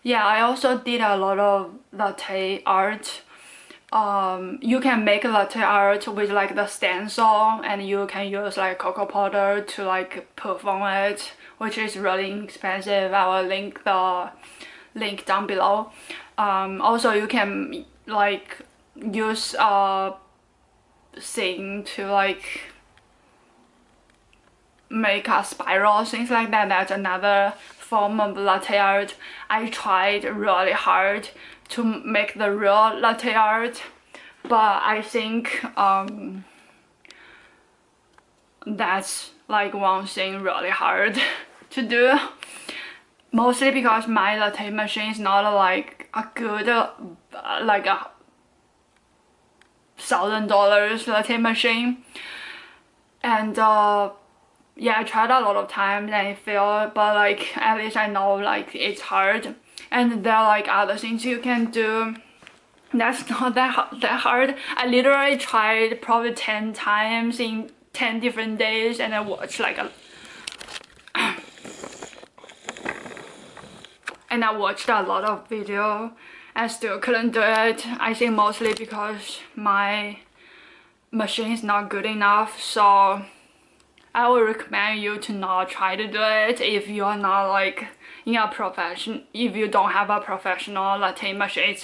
Yeah, I also did a lot of latte art. You can make latte art with like the stencil, and you can use like cocoa powder to like perform it, which is really inexpensive. I will link the link down below. Also, you can like use a thing to like make a spiral, things like that. That's another form of latte art. I tried really hard to make the real latte art, but I think that's like one thing really hard to do. Mostly because my latte machine is not like a good like a $1,000 latte machine, and yeah, I tried a lot of times and it failed, but like at least I know like it's hard, and there are like other things you can do that's not that hard. I literally tried probably 10 times in 10 different days, and I watched like a and I watched a lot of video. I still couldn't do it. I think mostly because my machine is not good enough, so I would recommend you to not try to do it if you're not like in a profession. If you don't have a professional latte machine,